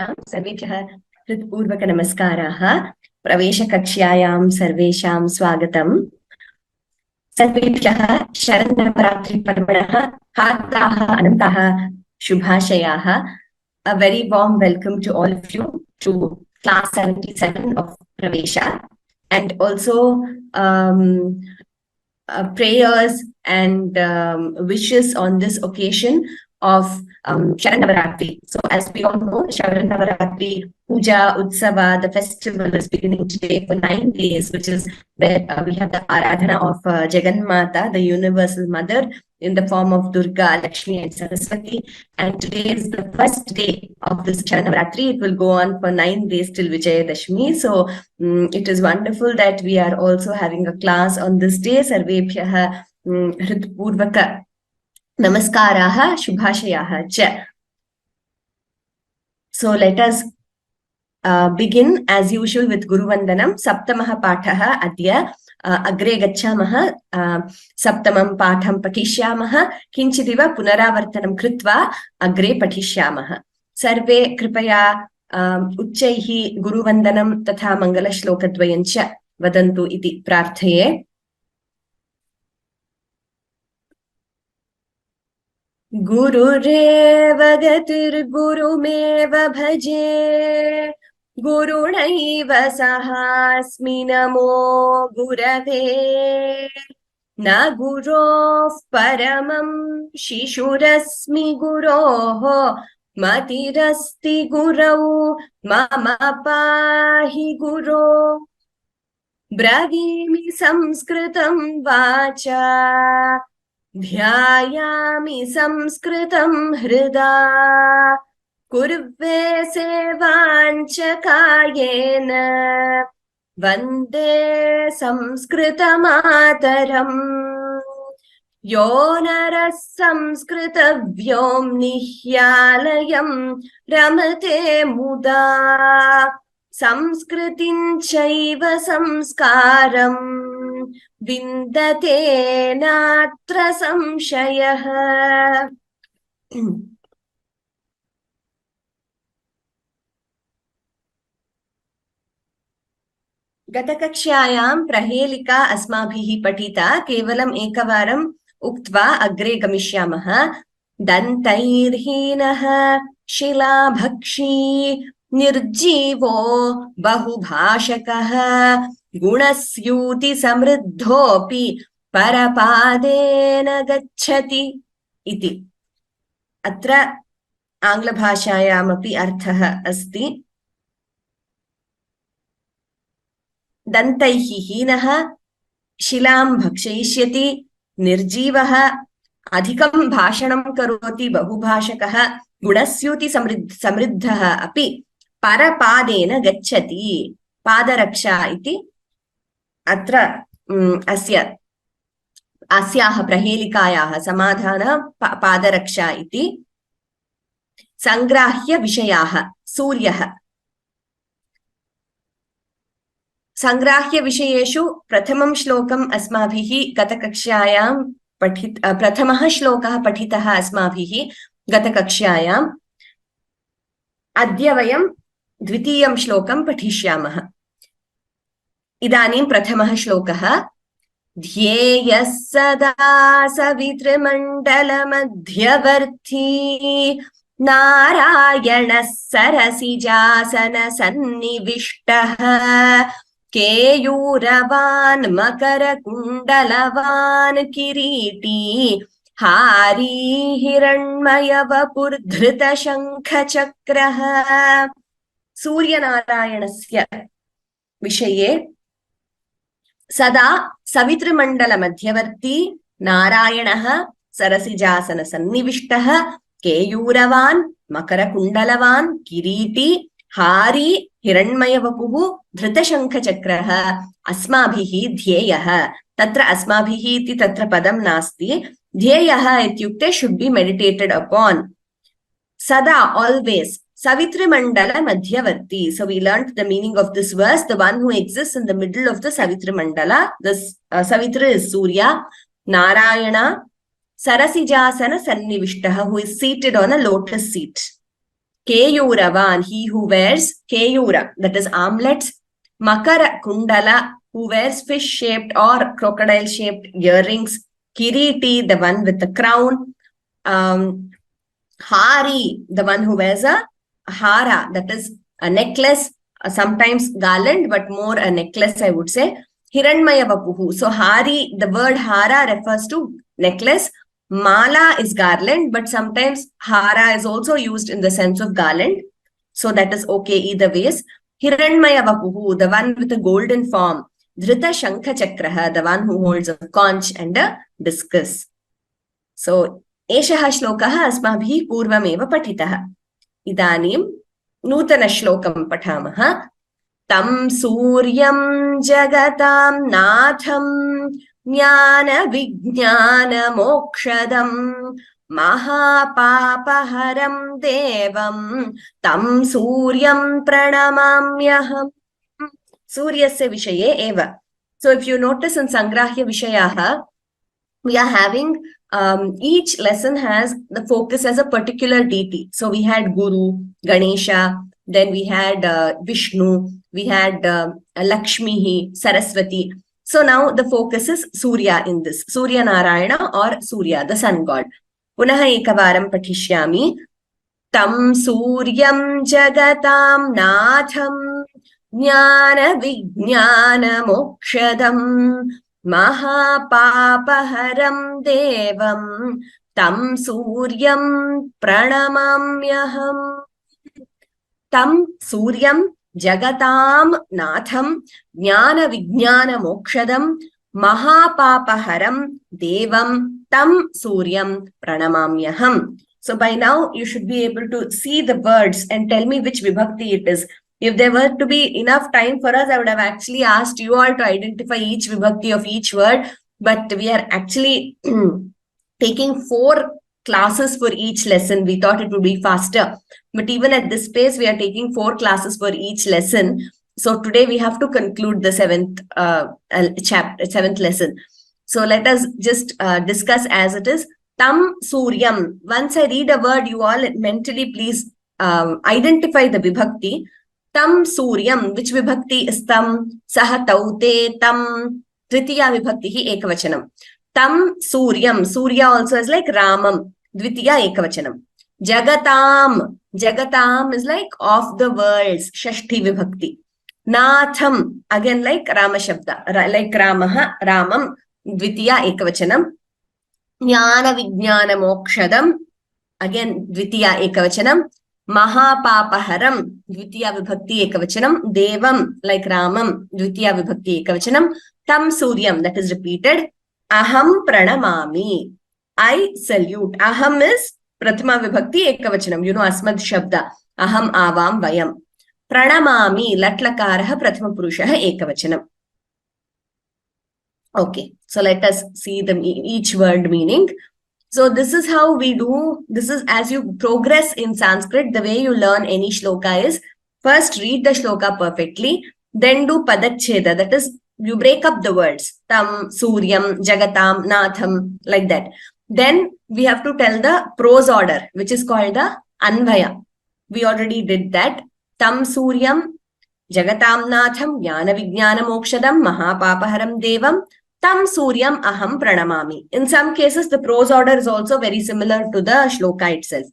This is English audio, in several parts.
भवतां सर्वेभ्यः हृत्पूर्वकनमस्काराः। प्रवेशकक्ष्यायां सर्वेषां स्वागतम्। सर्वेभ्यः शरन्नवरात्रिपर्वणः हार्दाः अनन्ताः शुभाशयाः. A very warm welcome to all of you to class 77 of Pravesha, and also prayers and wishes on this occasion of Sharanavaratri. So as we all know, Sharanavaratri Puja Utsava, the festival is beginning today for 9 days, which is where we have the Aradhana of Jagannmata, the universal mother, in the form of Durga, Lakshmi and Saraswati. And today is the first day of this Sharanavaratri. It will go on for 9 days till Vijayadashmi. So it is wonderful that we are also having a class on this day. Sarvebhyah Hritpurvaka Namaskaraha Shubhashayaha Cha. So let us begin as usual with Guru Vandanam. Saptamaha Pathaha Adya. Agre gacchamaha saptamam patham patishyamaha kinchidiva punaravartanam kritva agre patishyamaha. Sarve kripaya uccaihi guru vandanam tatha mangala shlokadvayancha vadantu iti prarthaye. Gurureva gatir gurumeva bhaje Gurunaiva sahasmi namo gurave na gurof paramam shishurasmi guroho matirasti gurau mama pahi guro bravimi samskritam vacha dhyayami samskritam hrida Kurve sevancha kayena vande samskrita mataram yonaras samskrita vyomnihyalayam ramate muda samskritin chaiva samskaram vindate natra samshayah. गतकक्ष्यायां प्रहेलिका अस्माभिः पठिता केवलम् एकवारम् उक्त्वा अग्रे गमिष्यामः. दन्तैर्हीनः शिलाभक्षी निर्जीवो बहुभाषकः गुणस्यूति समृद्धोऽपि परपादेन गच्छति इति. अत्र आङ्ग्लभाषायामपि अर्थः अस्ति. दन्तैः हीनः शिलां भक्षयिष्यति, निर्जीवः अधिकं भाषणं करोति, बहुभाषकः गुणस्यूति समृद्धः अपि परपादेन गच्छति. पादरक्षा इति अत्र अस्याः प्रहेलिकायाः समाधानः पादरक्षा इति. संग्राह्य विषयाः सूर्यः. संग्राह्य विषयेषु प्रथमं श्लोकम् अस्माभिः गतकक्ष्यायां प्रथमः श्लोकः पठितः अस्माभिः गतकक्ष्यायाम्. अद्य वयं द्वितीयं श्लोकं पठिष्यामः. इदानीं प्रथमः श्लोकः. ध्येयः सदा सवितृमण्डलमध्यवर्ती नारायणः सरसिजासन सन्निविष्टः केयूरवान् मकरकुण्डलवान् किरीटी हारी हिरण्मयवपुर्धृतशङ्खचक्रः. सूर्यनारायणस्य विषये सदा सवितृमण्डलमध्यवर्ती नारायणः सरसिजासनसन्निविष्टः केयूरवान् मकरकुण्डलवान् किरीटी हारी हिरण्मयवपुः धृतशङ्खचक्रः अस्माभिः ध्येयः. तत्र अस्माभिः इति तत्र पदं नास्ति. ध्येयः इत्युक्ते should be meditated upon. सदा, always. Savitri Madhyavarti. So we learnt the meaning of this verse. The one who exists in the middle of the Savitri Mandala. This Savitri is Surya. Narayana Sarasijasana Sannivishtaha, who is seated on a lotus seat. Keyuravan, he who wears keyura, that is armlets. Makara Kundala, who wears fish-shaped or crocodile-shaped earrings. Kiriti, the one with the crown. Hari, the one who wears a hara, that is a necklace, sometimes garland, but more a necklace, I would say. Hiranmaya Vapuhu. So Hari, the word hara refers to necklace. Mala is garland, but sometimes hara is also used in the sense of garland. So that is okay either ways. Hiranmaya Vapuhu, the one with a golden form. Dhrita Shankha Chakraha, the one who holds a conch and a discus. So एषः श्लोकः अस्माभिः पूर्वमेव पठितः. इदानीं नूतनश्लोकं पठामः. तं सूर्यं जगतां नाथं ज्ञानविज्ञानमोक्षदं महापापहरं देवं तं सूर्यं प्रणमाम्यहम्. सूर्यस्य विषये एव. So if you notice in Sangrahya Vishayaha, we are having each lesson has the focus as a particular deity. So we had Guru, Ganesha, then we had Vishnu, we had Lakshmi, Saraswati. So now the focus is Surya in this. Surya Narayana or Surya, the sun god. Punaha ekavaram patishyami. Tam Suryam Jagatam Natham Jnana Vijnana Mokshadam Mahapapaharam Devam Tam Suryam Pranamamyaham. Tam Suryam Jagatam Natham Jnana Vijnana Mokshadam Mahapapaharam Devam Tam Suryam Pranamamyaham. So by now you should be able to see the words and tell me which vibhakti it is. If there were to be enough time for us, I would have actually asked you all to identify each vibhakti of each word. But we are actually taking 4 classes for each lesson. We thought it would be faster. But even at this pace, we are taking 4 classes for each lesson. So today we have to conclude the 7th lesson. So let us just discuss as it is. Tam Suryam. Once I read a word, you all mentally please identify the vibhakti. Tam Suryam. Which vibhakti is tam? Saha taute tam. Tritiya vibhakti hi ekavachanam. Tam Suryam. Surya also is like Ramam. Dvitiya ekavachanam. Jagatam. Jagatam is like of the worlds. Shashti vibhakti. Natham. Again like Rama Shabda. Like Ramaha. Ramam. Dvitiya ekavachanam. Jnana Vijnana Mokshadam. Again Dvitiya ekavachanam. Mahapapaharam, Dvitiya Vibhakti Ekavachanam. Devam, like Ramam, Dvitiya Vibhakti Ekavachanam. Tam Suryam, that is repeated. Aham Pranamami, I salute. Aham is Prathama Vibhakti Ekavachanam. You know Asmad Shabda. Aham Avam Vayam. Pranamami, Latlakaraha Prathama Purushaha Ekavachanam. Okay, so let us see each word meaning. So this is how we do, this is as you progress in Sanskrit, the way you learn any shloka is, first read the shloka perfectly, then do padacheda, that is, you break up the words, tam, suryam, jagatam, natham, like that. Then we have to tell the prose order, which is called the anvaya. We already did that. Tam suryam, jagatam natham, jnana vijnana mokshadam, mahapapaharam devam, Tam Suryam Aham Pranamami. In some cases, the prose order is also very similar to the shloka itself.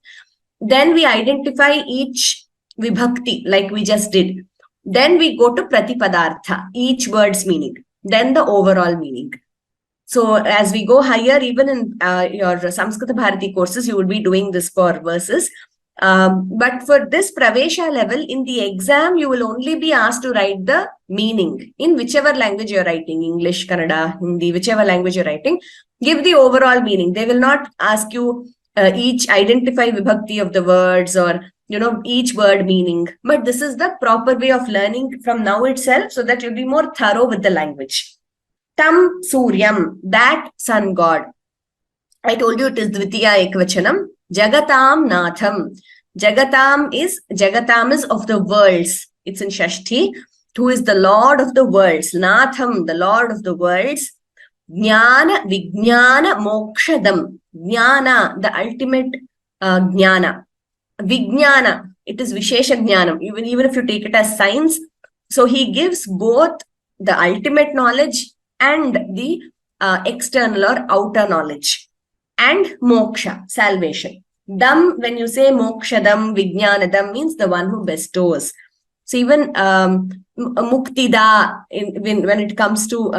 Then we identify each vibhakti like we just did. Then we go to Pratipadartha, each word's meaning. Then the overall meaning. So as we go higher, even in your Samskriта Bharati courses, you will be doing this for verses. But for this Pravesha level, in the exam, you will only be asked to write the meaning in whichever language you're writing, English, Kannada, Hindi, whichever language you're writing, give the overall meaning. They will not ask you each identify vibhakti of the words or, you know, each word meaning. But this is the proper way of learning from now itself so that you'll be more thorough with the language. Tam Suryam, that sun god. I told you it is Dvitiya Ekvachanam. Jagatam Natham. Jagatam is of the worlds. It's in Shashti. Who is the Lord of the worlds. Natham, the Lord of the worlds. Jnana Vijnana Mokshadam. Jnana, the ultimate Jnana. Vijnana it is Vishesha Jnanam, even if you take it as science. So he gives both the ultimate knowledge and the external or outer knowledge. And moksha, salvation. Dam, when you say mokshadam, vijnanadam, means the one who bestows. So even Muktida, when it comes to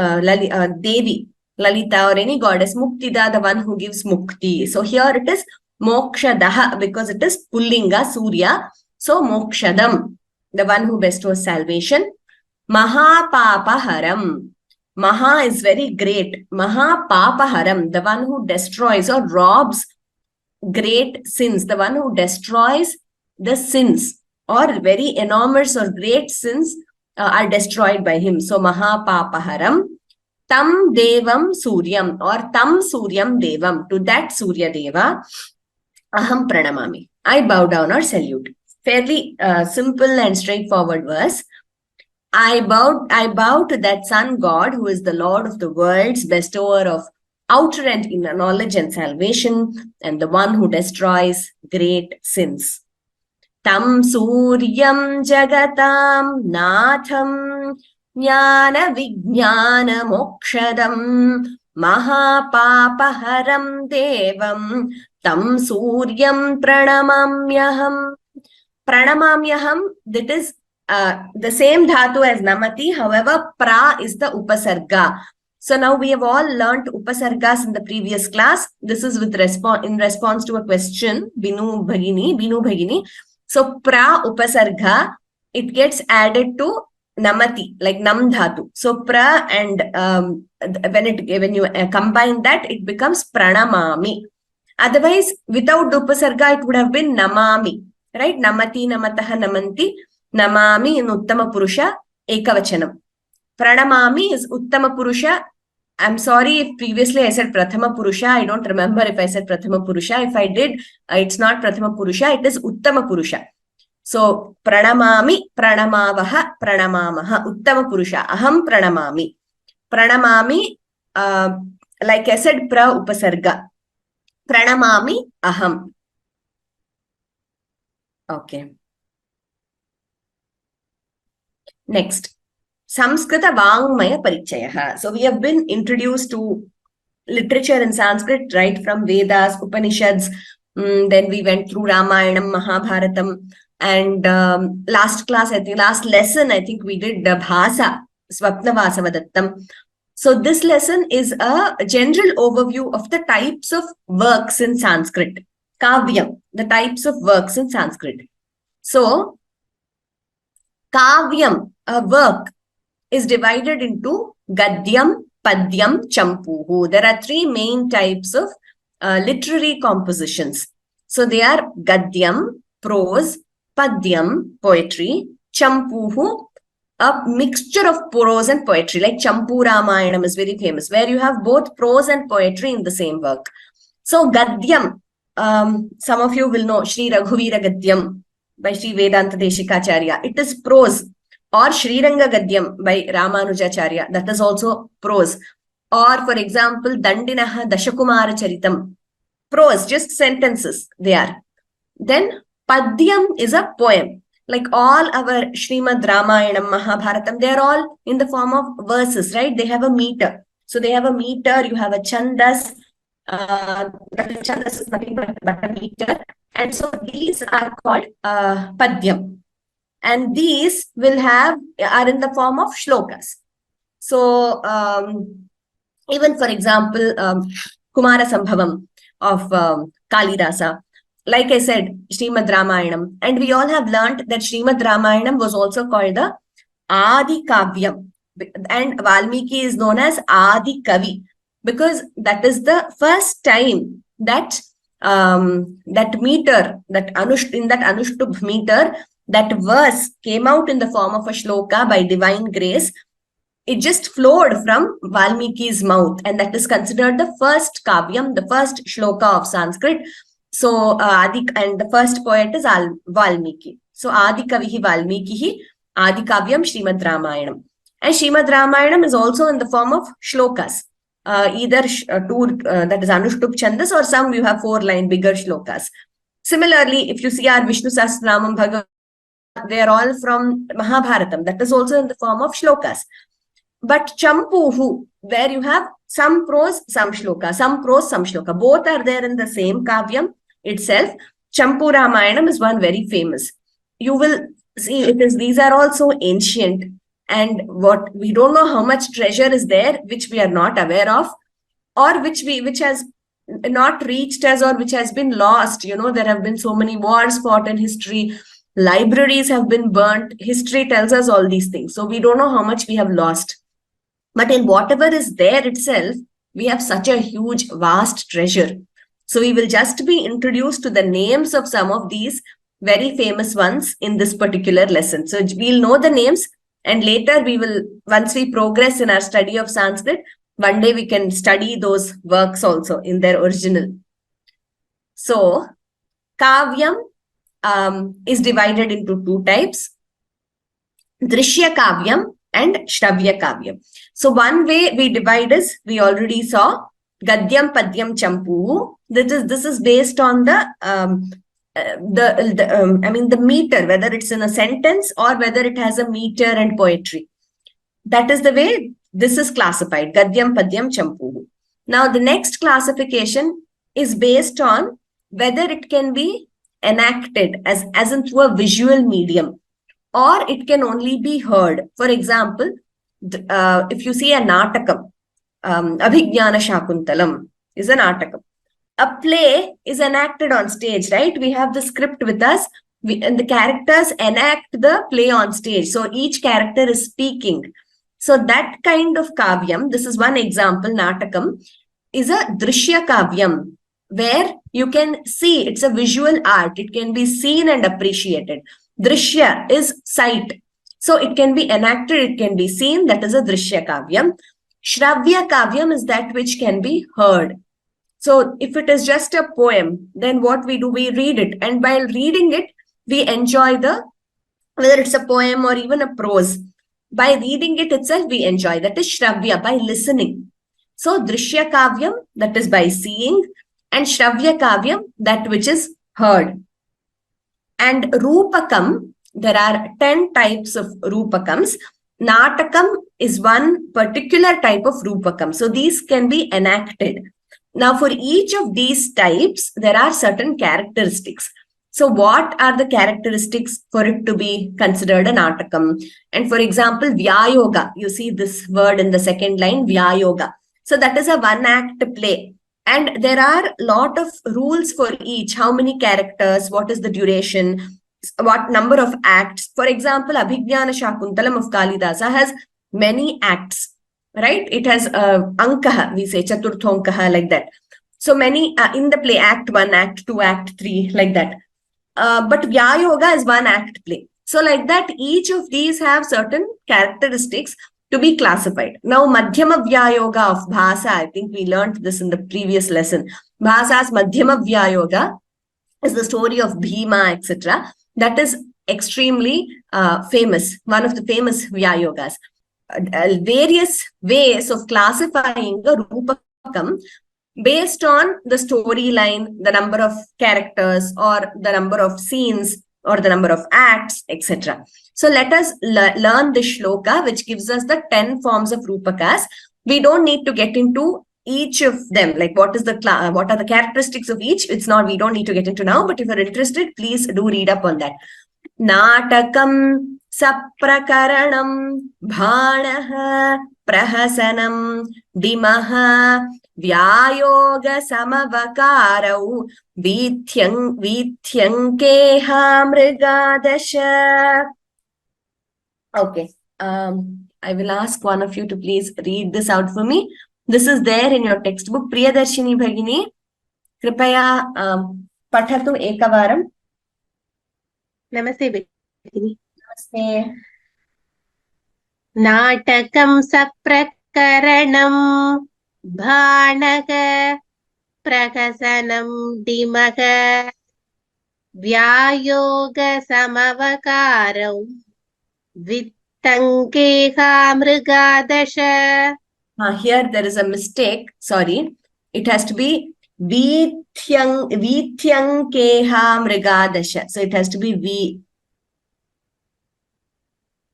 Devi, Lalita or any goddess, Muktida, the one who gives mukti. So here it is mokshadaha because it is Pullinga, Surya. So mokshadam, the one who bestows salvation. Mahapapaharam. Maha is very great. Mahapapaharam, the one who destroys or robs great sins, the one who destroys the sins, or very enormous or great sins are destroyed by him. So Mahapapaharam. Tam Devam Suryam or Tam Suryam Devam, to that Surya Deva, Aham Pranamami. I bow down or salute. Fairly simple and straightforward verse. I bow to that sun god who is the Lord of the worlds, bestower of outer and inner knowledge and salvation, and the one who destroys great sins. Tam Suryam Jagatam Natham Jnana Vijnana Mokshadam Mahapapaharam Devam Tam Suryam Pranamamyaham. Pranamamyaham, that is the same dhatu as namati, however, pra is the upasarga. So now we have all learnt upasargas in the previous class. This is with in response to a question, Binu Bhagini. So pra upasarga, it gets added to namati, like nam dhatu. So pra and when you combine that, it becomes pranamami. Otherwise, without the upasarga, it would have been namami, right? Namati, namataha, namanti. Namami in Uttama Purusha, Ekavachanam. Pranamami is Uttama Purusha. I'm sorry if previously I said Prathama Purusha. I don't remember if I said Prathama Purusha. If I did, it's not Prathama Purusha. It is Uttama Purusha. So, Pranamami, Pranamavaha, Pranamamaha, Uttama Purusha. Aham Pranamami. Pranamami, like I said, Pra Upasarga. Pranamami, Aham. Okay. Next, Samskrita Vangmaya Parichayaha. So we have been introduced to literature in Sanskrit right from Vedas, Upanishads. Then we went through Ramayanam, Mahabharatam, and last lesson, I think we did Bhasa, Swapna Vasavattam. So this lesson is a general overview of the types of works in Sanskrit. Kavyam, the types of works in Sanskrit. So, Kavyam, a work, is divided into Gadyam, Padyam, Champuhu. There are three main types of literary compositions. So they are Gadyam, prose, Padyam, poetry, Champuhu, a mixture of prose and poetry, like Champu Ramayanam is very famous, where you have both prose and poetry in the same work. So Gadyam, some of you will know Shri Raghuvira Gadyam by Shri Vedanta Deshikacharya. It is prose. Or Shri Ranga Gadyam by Ramanujacharya, that is also prose. Or for example, Dandinaha Dashakumara Charitam, prose, just sentences they are. Then Padyam is a poem. Like all our Srimad Ramayanam, Mahabharatam, they are all in the form of verses, right? They have a meter. So they have a meter, you have a chandas. Chandas is nothing but a meter. And so these are called Padyam. And these are in the form of shlokas. So even for example, Kumara Sambhavam of Kalidasa, like I said, Srimad Ramayanam. And we all have learnt that Srimad Ramayanam was also called the Adi Kavyam. And Valmiki is known as Adi Kavi, because that is the first time that meter, in that Anushtubh meter, that verse came out in the form of a shloka by divine grace. It just flowed from Valmiki's mouth, and that is considered the first kavyam, the first shloka of Sanskrit. So and the first poet is Valmiki. So Adi Kavihi Valmikihi, Adi Kavyam Srimad Ramayanam. And Srimad Ramayanam is also in the form of shlokas. Either two, that is Anushtubh Chandas, or some you have 4-line bigger shlokas. Similarly, if you see our Vishnu Sahasranamam, Bhagavat, they are all from Mahabharatam. That is also in the form of shlokas. But Champuhu, where you have some prose, some shloka, some prose, some shloka. Both are there in the same kavyam itself. Champu Ramayanam is one very famous. You will see it is, these are also ancient, and what we don't know how much treasure is there, which we are not aware of, or which has not reached us, or which has been lost. There have been so many wars fought in history, libraries have been burnt, history tells us all these things. So we don't know how much we have lost. But in whatever is there itself, we have such a huge, vast treasure. So we will just be introduced to the names of some of these very famous ones in this particular lesson. So we'll know the names, and later we will, once we progress in our study of Sanskrit, one day we can study those works also in their original. So Kavyam is divided into two types, Drishya Kavyam and Shravya Kavyam. So one way we divide is, we already saw, Gadyam Padyam Champu. This is based on the meter, whether it's in a sentence or whether it has a meter and poetry. That is the way this is classified, Gadyam Padyam Champu. Now the next classification is based on whether it can be enacted as in through a visual medium, or it can only be heard. For example, if you see a natakam, Abhignana Shakuntalam is a natakam. A play is enacted on stage, right? We have the script with us, and the characters enact the play on stage. So each character is speaking. So that kind of kavyam, this is one example, natakam, is a drishya kavyam, where you can see, it's a visual art. It can be seen and appreciated. Drishya is sight. So it can be enacted, it can be seen. That is a drishya kavyam. Shravya kavyam is that which can be heard. So if it is just a poem, then what we do, we read it. And while reading it, we enjoy whether it's a poem or even a prose. By reading it itself, we enjoy. That is Shravya, by listening. So Drishya Kavyam, that is by seeing, and Shravya Kavyam, that which is heard. And Rupakam, there are 10 types of Rupakams. Natakam is one particular type of Rupakam. So these can be enacted. Now for each of these types, there are certain characteristics. So what are the characteristics for it to be considered a natakam? And for example, Vyayoga, you see this word in the second line, Vyayoga. So that is a one-act play. And there are a lot of rules for each. How many characters, what is the duration, what number of acts. For example, Abhignana Shakuntalam of Kalidasa has many acts, right? It has Ankaha, we say Chaturthonkaha, like that. So many in the play, act 1, act 2, act 3, like that. But Vyayoga is one act play. So like that, each of these have certain characteristics to be classified. Now, Madhyama Vyayoga of Bhasa, I think we learned this in the previous lesson. Bhasa's Madhyama Vyayoga is the story of Bhima, etc. That is extremely famous, one of the famous Vyayogas. Various ways of classifying the Rupakam based on the storyline, the number of characters, or the number of scenes, or the number of acts, etc. So let us learn the shloka, which gives us the 10 forms of Rupakas. We don't need to get into each of them, like what are the characteristics of each. We don't need to get into now, but if you're interested, please do read up on that. Natakam saprakaranam bhanaha prahasanam dimaha vyayoga samavakarau vityankeha mrigadasha. Okay, I will ask one of you to please read this out for me. This is there in your textbook. Priyadarshini Bhagini, Kripaya Pathatu Ekavaram. Namaste Bhagini. Namaste. Natakam saprakaranam bhanaga prakasanam dimaga vyayoga samavakarau vittankeha mrigadasha. Here there is a mistake. Sorry. It has to be Vithyankeha mrigadasha. So it has to be V.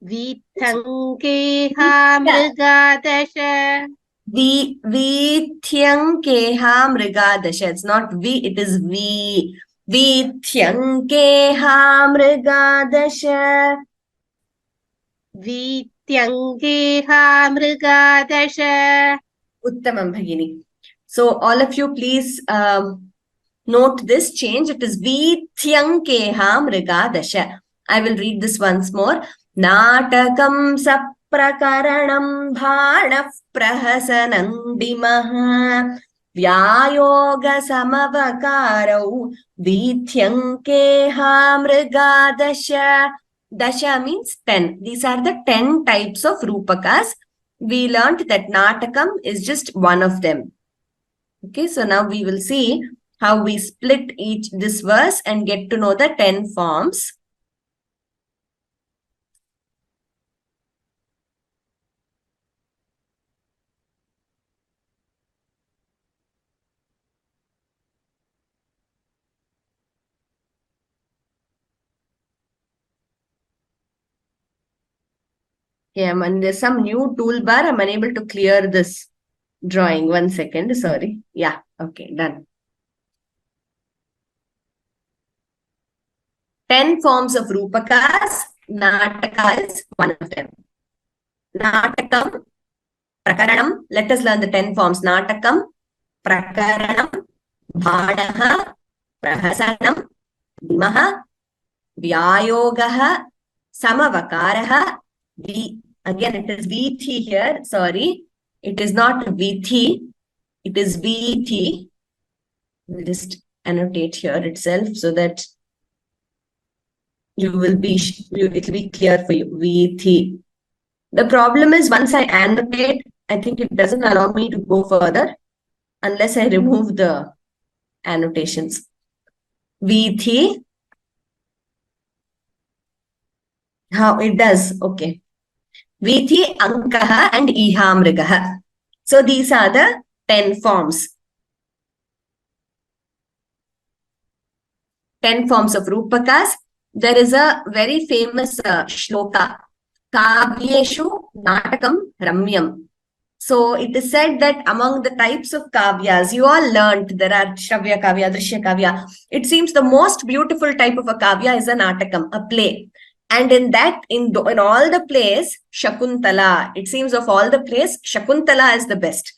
Vithankeha mrigadasha. Vithyankeha mrigadasha. It's not V, it is V. Vithyankeha mrigadasha. Vityankeha mrigadasha. Uttamam Bhagini. So all of you please note this change. It is Vithyankeha mrigadasha. I will read this once more. Natakam saprakaranam bhanaf prahasanam bimaha vyayoga samavakarau Vithyankeha mrigadasha. Dasha means 10. These are the 10 types of rupakas. We learned that Natakam is just one of them. Okay, so now we will see how we split this verse and get to know the 10 forms. Yeah, there's some new toolbar. I'm unable to clear this drawing. 1 second, sorry. Yeah, okay, done. 10 forms of rupakas. Nataka is one of them. Natakam, Prakaranam. Let us learn the 10 forms. Natakam, Prakaranam, Bhanaha, Prahasanam, Dimaha, Vyayogaha, Samavakaraha, again it is Vithi here, sorry. It is not Vithi, it is Vithi. We'll just annotate here itself so that it will be clear for you. Vithi. The problem is once I annotate, I think it doesn't allow me to go further unless I remove the annotations. Vithi. How it does, okay. Vithi, Ankaha and Ihamrigaha. So these are the 10 forms. 10 forms of rupakas. There is a very famous shloka. Kavyeshu Natakam Ramyam. So it is said that among the types of kavyas, you all learned there are Shravya Kavya, Drishya Kavya. It seems the most beautiful type of a kavya is a Natakam, a play. And in that, in all the plays, Shakuntala, it seems of all the plays, Shakuntala is the best.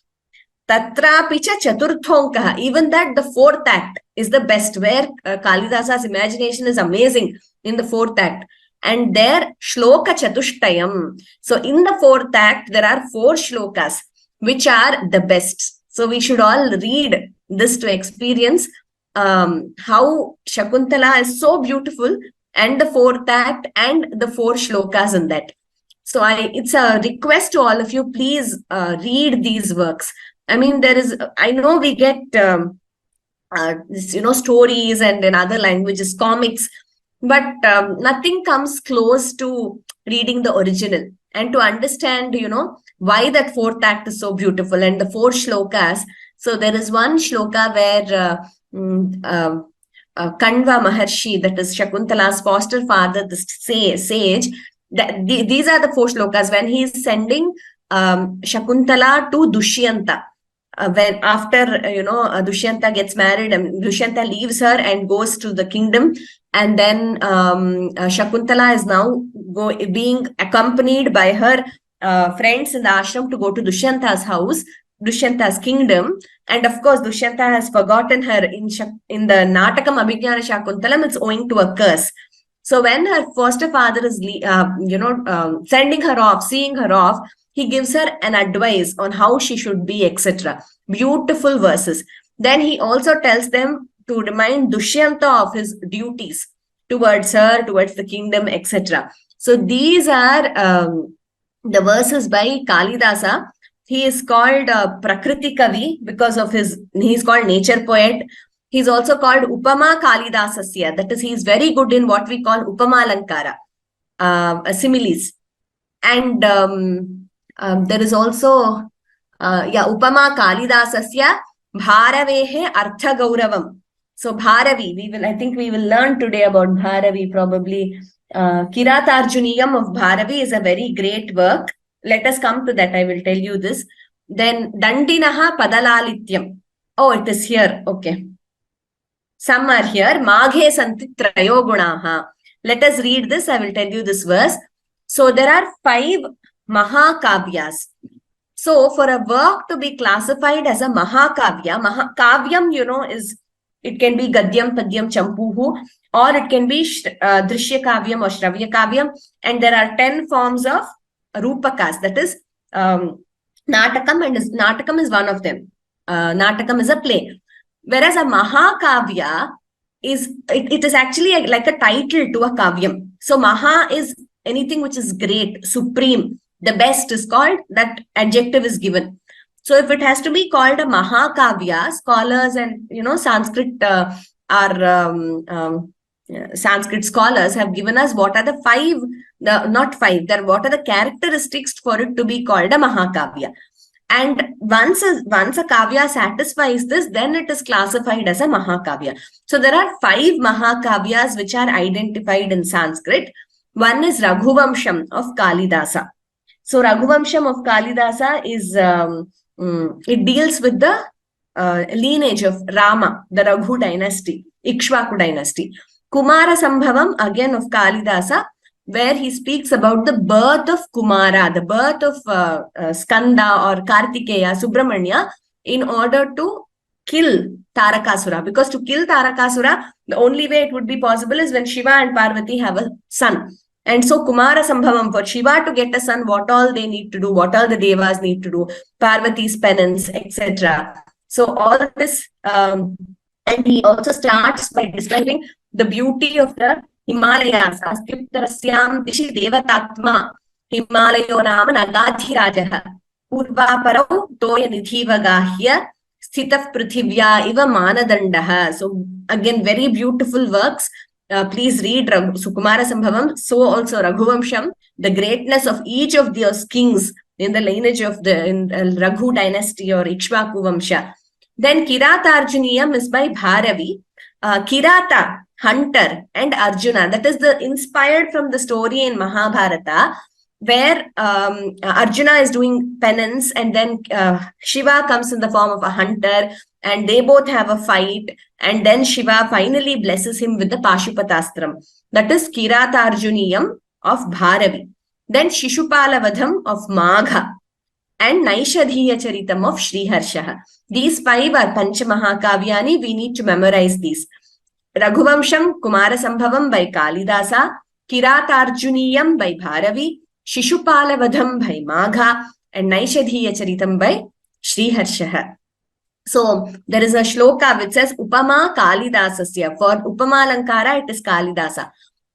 Tatrapicha Chaturthonkaha, even that the fourth act is the best, where Kalidasa's imagination is amazing in the fourth act. And there, Shloka Chatushtayam. So in the fourth act, there are 4 shlokas, which are the best. So we should all read this to experience how Shakuntala is so beautiful, and the fourth act and the 4 shlokas in that. So it's a request to all of you, please read these works. I mean, I know we get stories and in other languages, comics, but nothing comes close to reading the original and to understand, why that fourth act is so beautiful and the 4 shlokas. So there is one shloka where Kanva Maharshi, that is Shakuntala's foster father, the sage, these are the 4 shlokas when he is sending Shakuntala to Dushyanta. When after Dushyanta gets married and Dushyanta leaves her and goes to the kingdom, and then Shakuntala is now being accompanied by her friends in the ashram to go to Dushyanta's house, Dushyanta's kingdom. And of course, Dushyanta has forgotten her in the Natakam Abhignana Shakuntalam. It's owing to a curse. So when her foster father is sending her off, seeing her off, he gives her an advice on how she should be, etc. Beautiful verses. Then he also tells them to remind Dushyanta of his duties towards her, towards the kingdom, etc. So these are the verses by Kalidasa. He is called Prakriti Kavi because of he's called nature poet. He's also called Upama Kalidasasya. That is, he is very good in what we call Upama Alankara, similes. And there is also, Upama Kalidasasya Bharavehe Artha Gauravam. So Bharavi, I think we will learn today about Bharavi probably. Kiratarjuniyam of Bharavi is a very great work. Let us come to that. I will tell you this. Then Dandinaha Padalalityam. Oh, it is here. Okay. Some are here. Maghe Santi Trayo Gunaha. Let us read this. I will tell you this verse. So there are 5 Mahakavyas. So for a work to be classified as a Mahakavya, Kavyam, it can be Gadyam, Padyam, Champuhu, or it can be Drishya Kavyam or Shravya Kavyam. And there are 10 forms of Rupakas. That is, Natakam, and Natakam is one of them. Natakam is a play. Whereas a Mahakavya it is actually like a title to a Kavyam. So Maha is anything which is great, supreme. The best is called, that adjective is given. So if it has to be called a Mahakavya, scholars and Sanskrit Sanskrit scholars have given us what are the 5, what are the characteristics for it to be called a Mahakavya. And once a kavya satisfies this, then it is classified as a Mahakavya. So there are 5 Mahakavyas which are identified in Sanskrit. One is Raghuvamsham of Kalidasa. So Raghuvamsham of Kalidasa is, it deals with the lineage of Rama, the Raghu dynasty, Ikshvaku dynasty. Kumara Sambhavam, again of Kalidasa, where he speaks about the birth of Kumara, the birth of Skanda or Kartikeya, Subramanya, in order to kill Tarakasura. Because to kill Tarakasura, the only way it would be possible is when Shiva and Parvati have a son. And so Kumara Sambhavam, for Shiva to get a son, what all they need to do, what all the Devas need to do, Parvati's penance, etc. So all of this, and he also starts by describing the beauty of the Himalayas. Askiptarasyam dishi devatatma Himalayo nama nagadhirajaha Purvaparau toya nidhivagahya Sthitaf prithivya iva manadandaha. So again, very beautiful works. Please read Sukumara Sambhavam. So also Raghuvamsham, the greatness of each of those kings in the lineage of the Raghu dynasty or Ikshvaku Vamsha. Then Kiratarjuniyam is by Bharavi. Kirata, hunter, and Arjuna. That is inspired from the story in Mahabharata, where Arjuna is doing penance, and then Shiva comes in the form of a hunter, and they both have a fight, and then Shiva finally blesses him with the Pashupatastram. That is Kiratarjuniyam of Bharavi. Then Shishupala-vadham of Magha, and Naishadhiya Charitam of Sriharshaha. These 5 are Pancha-Mahakavyani. We need to memorize these. Raghuvamsham, Kumara Sambhavam by Kalidasa, Kiratarjuniyam by Bharavi, Shishupala-vadham by Magha, and Naishadhiya Charitam by Sriharshaha. So there is a shloka which says Upama Kalidasasya. For Upamalankara, it is Kalidasa.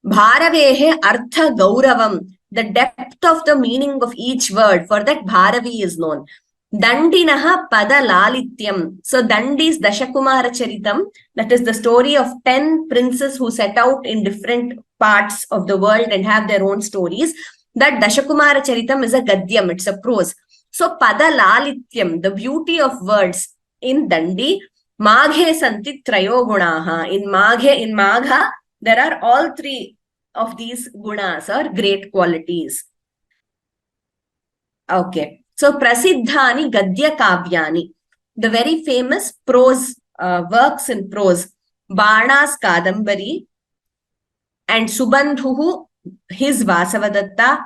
Bharavehe Artha Gauravam. The depth of the meaning of each word, for that Bharavi is known. Dandinaha Pada Lalityam. So Dandi's Dashakumara Charitam, that is the story of 10 princes who set out in different parts of the world and have their own stories. That Dashakumara Charitam is a Gadyam, it's a prose. So Pada Lalityam, the beauty of words in Dandi. Maghe Santi Trayo Gunaha. In Magha, there are all 3 of these gunas or great qualities. Okay. So Prasiddhani Gadya Kavyani. The very famous prose works in prose. Banas Kadambari and Subandhuhu, his Vasavadatta.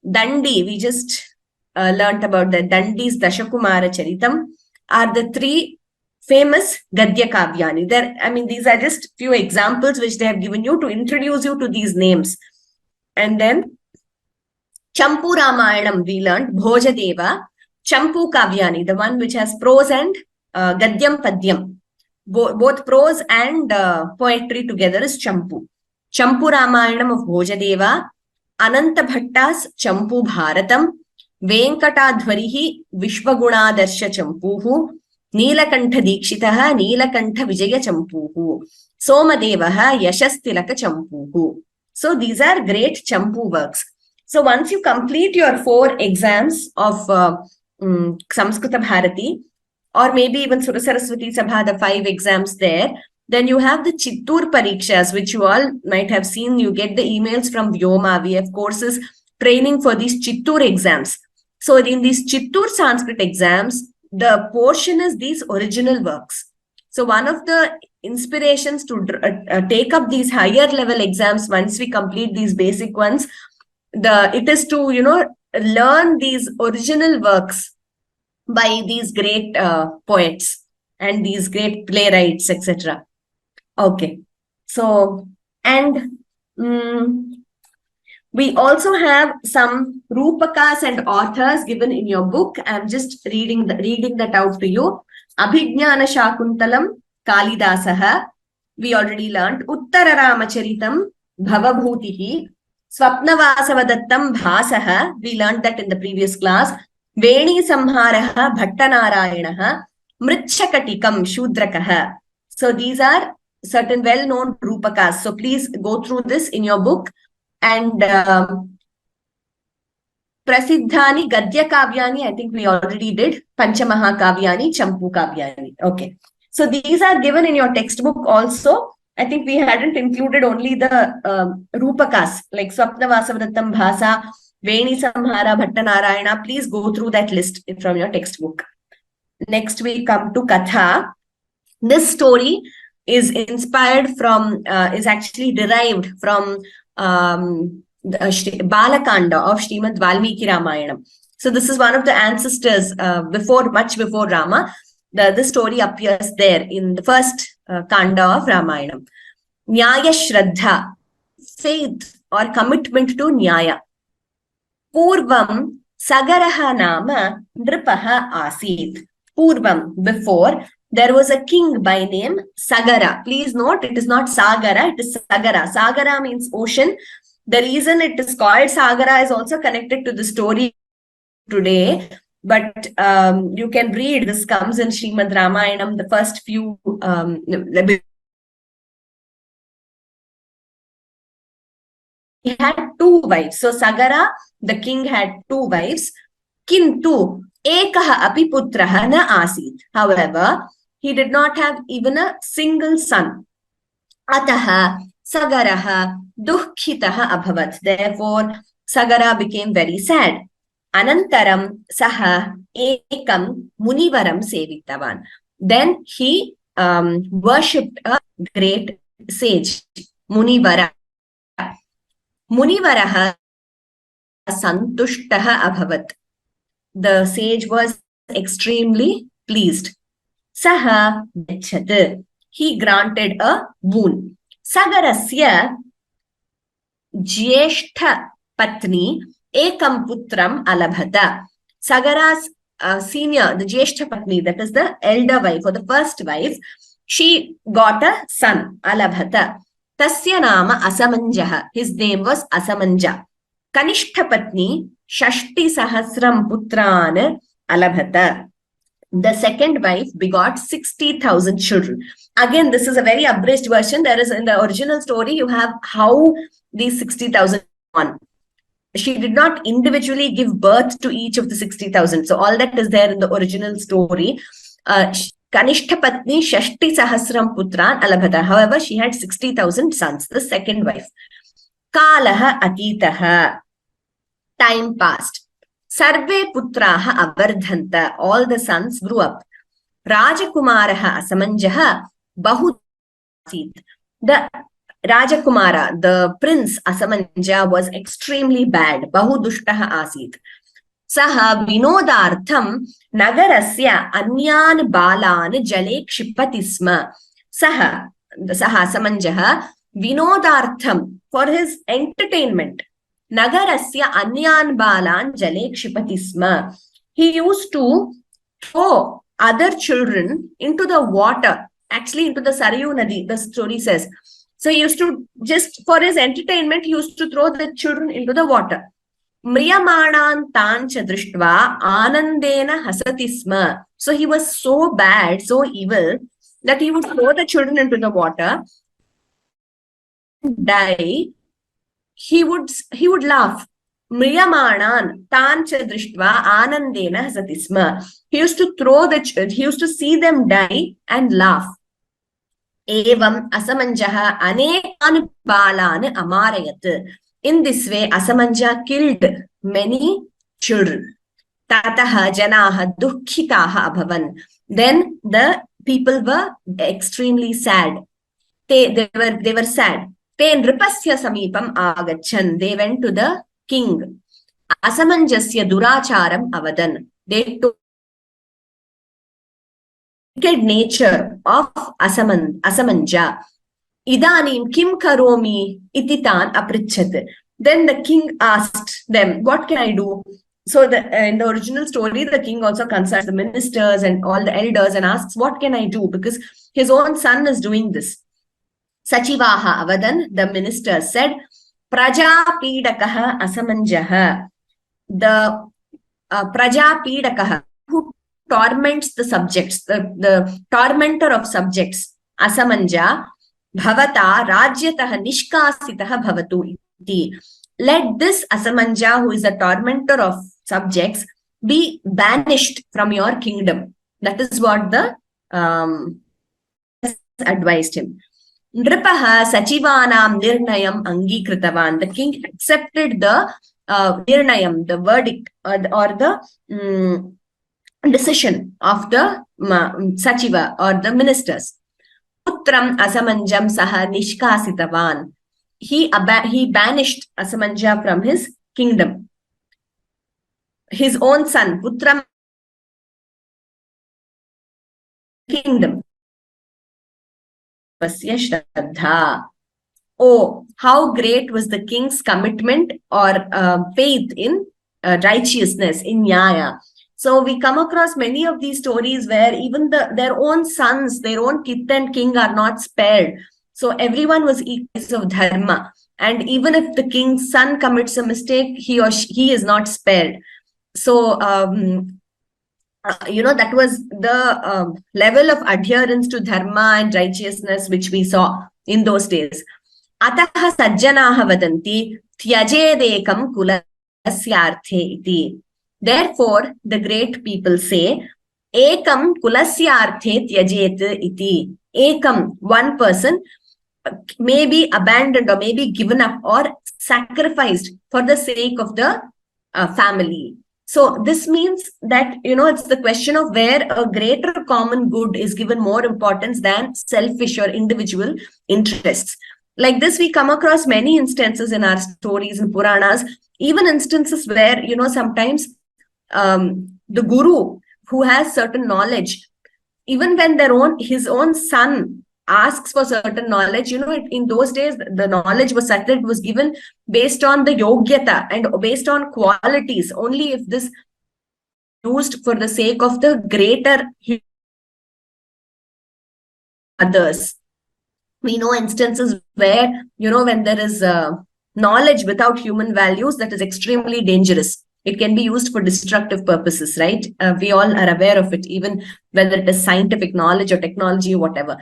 Dandi, we just learnt about the Dandi's Dashakumara Charitam, are the 3 famous Gadya Kavyani. These are just few examples which they have given you to introduce you to these names. And then Champu Ramayanam, we learned Bhojadeva, Champu Kavyani, the one which has prose and Gadyam Padyam. Both prose and poetry together is Champu. Champu Ramayanam of Bhojadeva, Ananta Bhatta's Champu Bharatam, Venkatadhwarihi Vishwagunadarsha Champuhu, Neelakantha Dikshitaha Neelakantha Vijaya Champuhu, Somadevaha Yashastilaka Champuhu. So these are great Champu works. So once you complete your 4 exams of Samskrita Bharati, or maybe even Sura Saraswati Sabha, the 5 exams there. Then you have the Chittur Parikshas, which you all might have seen. You get the emails from Vyoma. We have courses training for these Chittur exams. So in these Chittur Sanskrit exams, the portion is these original works. So one of the inspirations to take up these higher level exams once we complete these basic ones, it is to, learn these original works by these great poets and these great playwrights, etc. Okay. So, and we also have some rupakas and authors given in your book. I'm just reading that out to you. Abhijnana Shakuntalam Kalidasaha. We already learned. Uttara Ramacharitam Bhavabhutihi. Swapnavasavadattam Bhasaha. We learned that in the previous class. Veni Samharaha Bhattanarayanaha. Mritchakatikam Shudrakaha. So these are certain well-known rupakas. So please go through this in your book. And Prasiddhani Gadya Kavyani, I think we already did. Panchamaha Kavyani, Champu Kavyani. Okay. So these are given in your textbook also. I think we hadn't included only the rupakas like Swapnavasavadattam Bhasa, Veni Samhara Bhattanarayana. Please go through that list from your textbook. Next we come to Katha. This story is inspired from, is actually derived from the Balakanda of Srimad Valmiki Ramayanam. So this is one of the ancestors much before Rama. This story appears there in the first Kanda of Ramayanam. Nyaya Shraddha, faith or commitment to Nyaya. Purvam Sagaraha Nama Nripaha Asit. Purvam, before, there was a king by name Sagara. Please note, it is not Sagara, it is Sagara. Sagara means ocean. The reason it is called Sagara is also connected to the story today. But you can read, this comes in Srimad Ramayanam, the first few. He had 2 wives. So Sagara, the king, had 2 wives. Kintu ekaha api putraha na asit. However, he did not have even a single son. Ataha Sagaraha dukhitaha abhavat. Therefore, Sagara became very sad. Anantaram saha ekam munivaram sevitavan. Then he worshipped a great sage, Munivara. Munivaraha santushtaha abhavat. The sage was extremely pleased. Saha gachat. He granted a boon. Sagarasya jyeshtha patni ekam putram alabhata. Sagara's senior, the jyeshtha patni, that is the elder wife or the first wife, she got a son, alabhata. Tasya nama Asamanjaha. His name was Asamanja. Kanishta patni Shashti Sahasram Putran Alabhata. The second wife begot 60,000 children. Again, this is a very abridged version. There is, in the original story, you have how these 60,000 on. She did not individually give birth to each of the 60,000. So all that is there in the original story. Kanishta Patni Shashti Sahasram Putran Alabhata. However, she had 60,000 sons, the second wife. Kalaha Atitaha. Time passed. Sarve Putraha Avardhanta. All the sons grew up. Rajakumaraha Asamanjaha Bahu. The Rajakumara, the prince Asamanja, was extremely bad. Bahu Dushtaha Asit. Saha Vinodartham Nagarasya Anyan Balan Jale Kshipatisma. Saha Samanjaha Vinodartham, for his entertainment. Nagarasya Anyan Balan Jale Kshipatisma. He used to throw other children into the water, actually into the Sarayu Nadi, the story says. So he used to, just for his entertainment, he used to throw the children into the water. Mriyamanan tancha drishtva anandena hasatisma. So he was so bad, so evil, that he would throw the children into the water, die. He would laugh. Mriyamanan tancha drishtva anandena hasati sma. He used to he used to see them die and laugh. Evam Asamanjaha anekan balan amarayat. In this way, Asamanja killed many children. Tataha janaha dukkhitaha abhavan. Then the people were extremely sad. They were sad. Te nripasya samipam agachan. They went to the king. Asamanjasya duracharam avadan. They took wicked nature of Asamanja. Idanim kim karomi ititan aprichat. Then the king asked them, what can I do? So in the original story, the king also consults the ministers and all the elders and asks, what can I do? Because his own son is doing this. Sachivaha avadan, the minister said, Praja pidakaha asamanjaha. The Praja pidakaha, who torments the subjects, the tormentor of subjects, Asamanja, Bhavata Rajyataha Nishkasitaha Bhavatu iti. Let this Asamanja, who is a tormentor of subjects, be banished from your kingdom. That is what the advised him. Nripaha Sachivanam Nirnayam Angikritavan. The king accepted the Nirnayam, the verdict or the decision of the Sachiva or the ministers. Putram Asamanjam Saha Nishkasitavan. He banished Asamanja from his kingdom. His own son, Putram, kingdom. Oh, how great was the king's commitment or faith in righteousness, in Nyaya. So we come across many of these stories where even their own sons, their own kith and king are not spared. So everyone was equal of dharma. And even if the king's son commits a mistake, he is not spared. So, that was the level of adherence to dharma and righteousness which we saw in those days. Ataha sajjanaha vadanti tyajedekam kulasyarthe iti. Therefore, the great people say, ekam kulasyarthe tyajet iti. Ekam, one person, may be abandoned or may be given up or sacrificed for the sake of the family. So this means that, it's the question of where a greater common good is given more importance than selfish or individual interests. Like this, we come across many instances in our stories and Puranas, even instances where, sometimes the guru who has certain knowledge, even when his own son asks for certain knowledge, in those days, the knowledge was such that it was given based on the yogyata and based on qualities. Only if this used for the sake of the greater others. We know instances where, when there is knowledge without human values, that is extremely dangerous. It can be used for destructive purposes, right? We all are aware of it, even whether it is scientific knowledge or technology or whatever.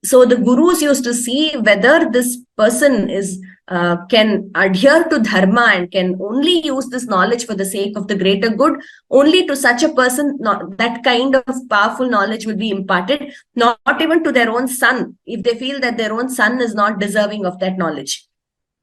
So the gurus used to see whether this person can adhere to dharma and can only use this knowledge for the sake of the greater good. Only to such a person, that kind of powerful knowledge will be imparted, not even to their own son, if they feel that their own son is not deserving of that knowledge.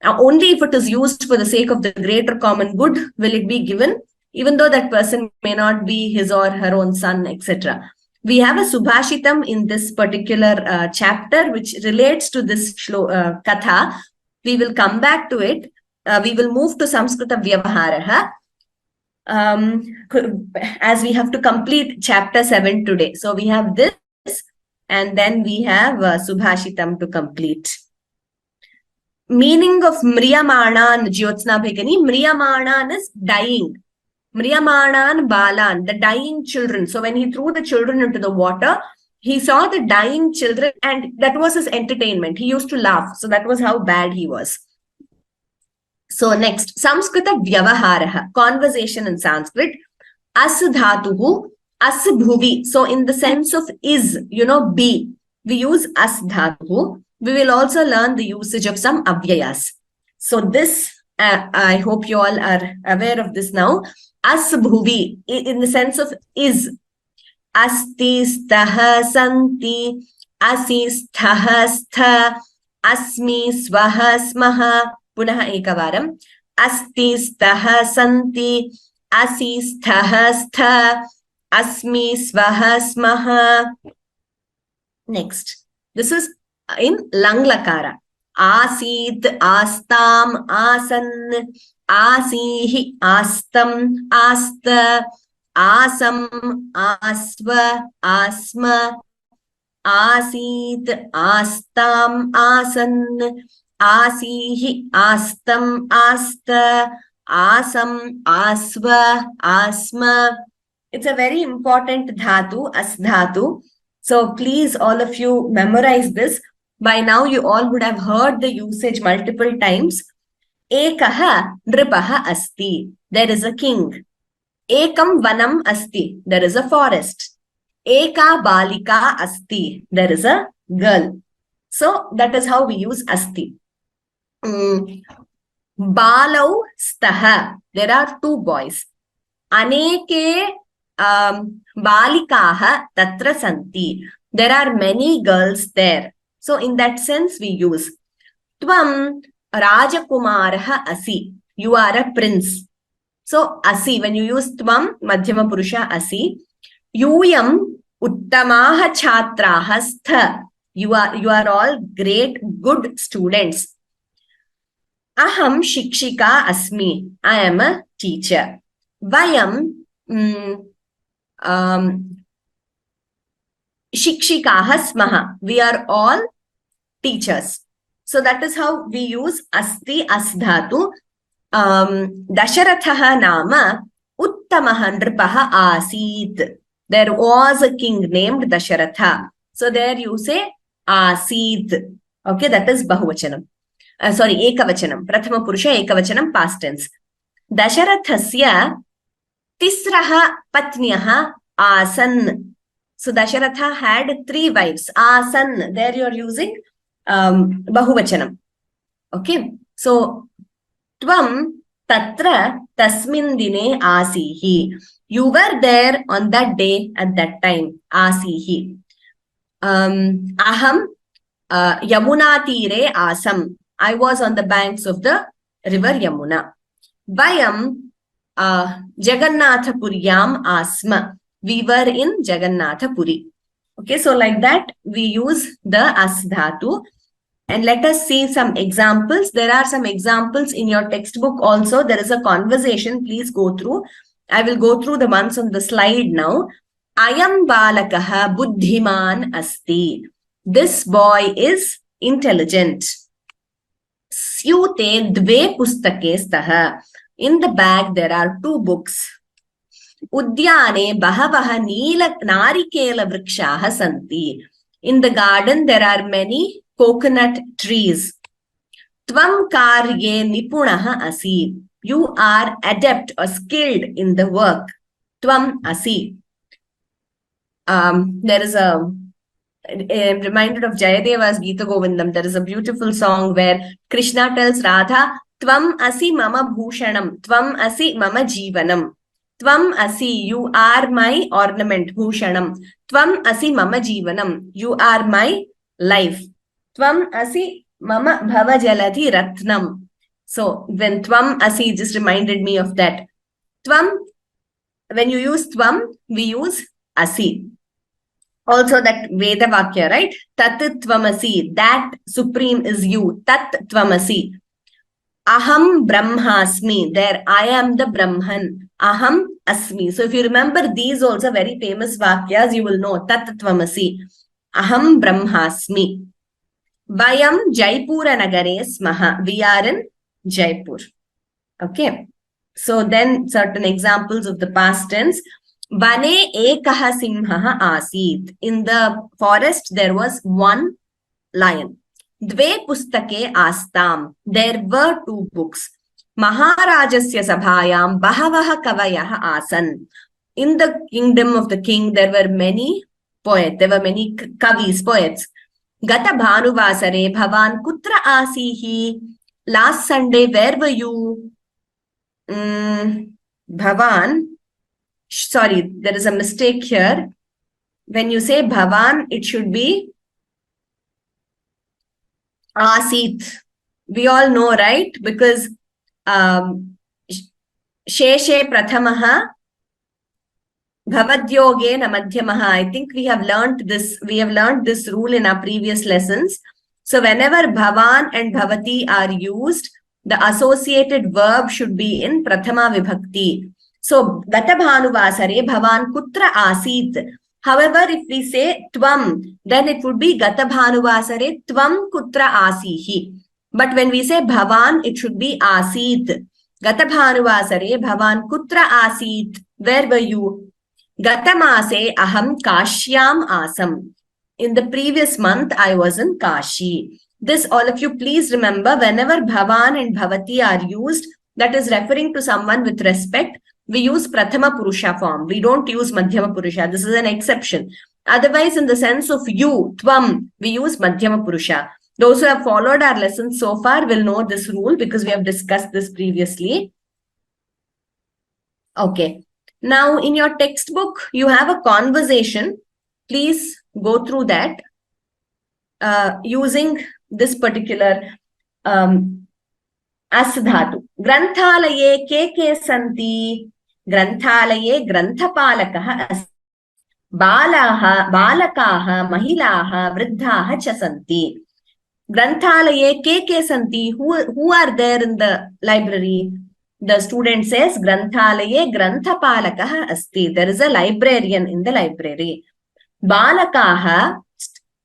Only if it is used for the sake of the greater common good will it be given, even though that person may not be his or her own son, etc. We have a subhashitam in this particular chapter, which relates to this katha. We will come back to it. We will move to Samskrita Vyavaharaha, as we have to complete chapter 7 today. So we have this, and then we have subhashitam to complete. Meaning of Mriyamanan, Jyotsna Bhegani. Mriyamanan is dying. Mriyamanan Balan, the dying children. So when he threw the children into the water, he saw the dying children and that was his entertainment. He used to laugh. So that was how bad he was. So next, Samskrita Vyavaharaha, conversation in Sanskrit. As dhatuhu, as bhuvi. So in the sense of is, be, we use as dhatuhu. We will also learn the usage of some avyayas. So this I hope you all are aware of this now. As bhuvi, in the sense of is. Asti staha santi, asi sthaha stha, asmi swaha smaha. Punaha ekavaram. Asti staha santi, asi sthaha stha, asmi swaha smaha. Next, this is in lang lakara. Asit, astam, asan, asihi, astam, asta, asam, asva, asma, asit, astam, asan, asihi, astam, asta, asam, asva, asma. It's a very important dhatu, as dhatu. So please, all of you memorize this. By now, you all would have heard the usage multiple times. Ekaha nripaha asti. There is a king. Ekam vanam asti. There is a forest. Eka balika asti. There is a girl. So that is how we use asti. Balau staha. There are two boys. Aneke balikaha tatra santi. There are many girls there. So in that sense, we use Tvam Rajakumaraha asi. You are a prince. So asi, when you use Tvam, Madhyama Purusha asi. Yuyam Uttamaha Chatraha stha. You are all great, good students. Aham Shikshika asmi. I am a teacher. Vayam Shikshikaha smaha. We are all teachers. So that is how we use asti as dhatu. Dasharathaha nama uttamaha nripaha asit. There was a king named Dasharatha. So there you say asit. Okay, that is bahuvachanam. Ekavachanam. Prathama Purusha Ekavachanam, past tense. Dasharathasya tisraha patnyaha asan. So Dasharatha had 3 wives. Asan. There you are using bahuvachanam. Okay. So Tvam tatra tasmin dine asihi. You were there on that day at that time. Asihi. Aham Yamuna tire asam. I was on the banks of the river Yamuna. Vayam Jagannatha Puryam asma. We were in Jagannatha Puri. Okay, so like that, we use the as dhatu. And let us see some examples. There are some examples in your textbook also. There is a conversation. Please go through. I will go through the ones on the slide now. Ayam balakaha buddhiman asti. This boy is intelligent. Syute dve pustake staha. In the bag, there are 2 books. Udyane bahavaha neela narikela vrikshaha santi. In the garden, there are many coconut trees. Tvam karye nipunaha asi. You are adept or skilled in the work. Tvam asi. There is a reminder of Jayadeva's Gita Govindam. There is a beautiful song where Krishna tells Radha, Tvam asi mama bhushanam. Tvam asi mama jivanam. Tvam asi, you are my ornament, bhushanam. Tvam asi mama jivanam. You are my life. Tvam asi mama bhavajalati ratnam. So when Tvam asi just reminded me of that. Tvam, when you use Tvam, we use asi. Also that Veda Vakya, right? Tat Tvamasi, that supreme is you. Tat Tvamasi. Aham Brahmasmi, there I am the Brahman. Aham Asmi. So if you remember these also very famous Vakyas, you will know Tat Tvamasi. Aham Brahmasmi. Vayam Jaipura Nagare Smaha. We are in Jaipur. Okay. So then certain examples of the past tense. Vane ekaha simhaha asit. In the forest, there was 1 lion. Dve pustake astam. There were 2 books. Maharajasya sabhayam bahavaha kavayaha asan. In the kingdom of the king, there were many poets. There were many kavis, poets. Gata bhanuvasare bhavan kutra asihi. last Sunday, where were you? Bhavan. Sorry, there is a mistake here. When you say Bhavan, it should be Asit. We all know, right? Because Sheshe Prathamaha Bhavadyogena Madhyamaha. I think we have learned this. We have learned this rule in our previous lessons. So whenever Bhavan and Bhavati are used, the associated verb should be in Prathama Vibhakti. So Gata Bhanuvasare Bhavan Kutra Asit. However, if we say Tvam, then it would be Gata Bhanuvasare Tvam Kutra Asihi. But when we say Bhavan, it should be Asit. Gata Bhanuvasare Bhavan Kutra Asit. Where were you? Gatamase aham kashyam asam. In the previous month, I was in Kashi. This, all of you, please remember, whenever Bhavan and Bhavati are used, that is referring to someone with respect, we use Prathama Purusha form. We don't use Madhyama Purusha. This is an exception. Otherwise, in the sense of you, Tvam, we use Madhyama Purusha. Those who have followed our lessons so far will know this rule because we have discussed this previously. Okay. Now, in your textbook, you have a conversation. Please go through that using this particular Asdhatu. Granthalaye ke santi. Granthalaye granthapalakaha asti. Balakaha, mahilaha, vriddhaha cha santi. Granthalaye ke santi. Who are there in the library? The student says, Granthalaye Granthapalakaha asti. There is a librarian in the library. Balakaha,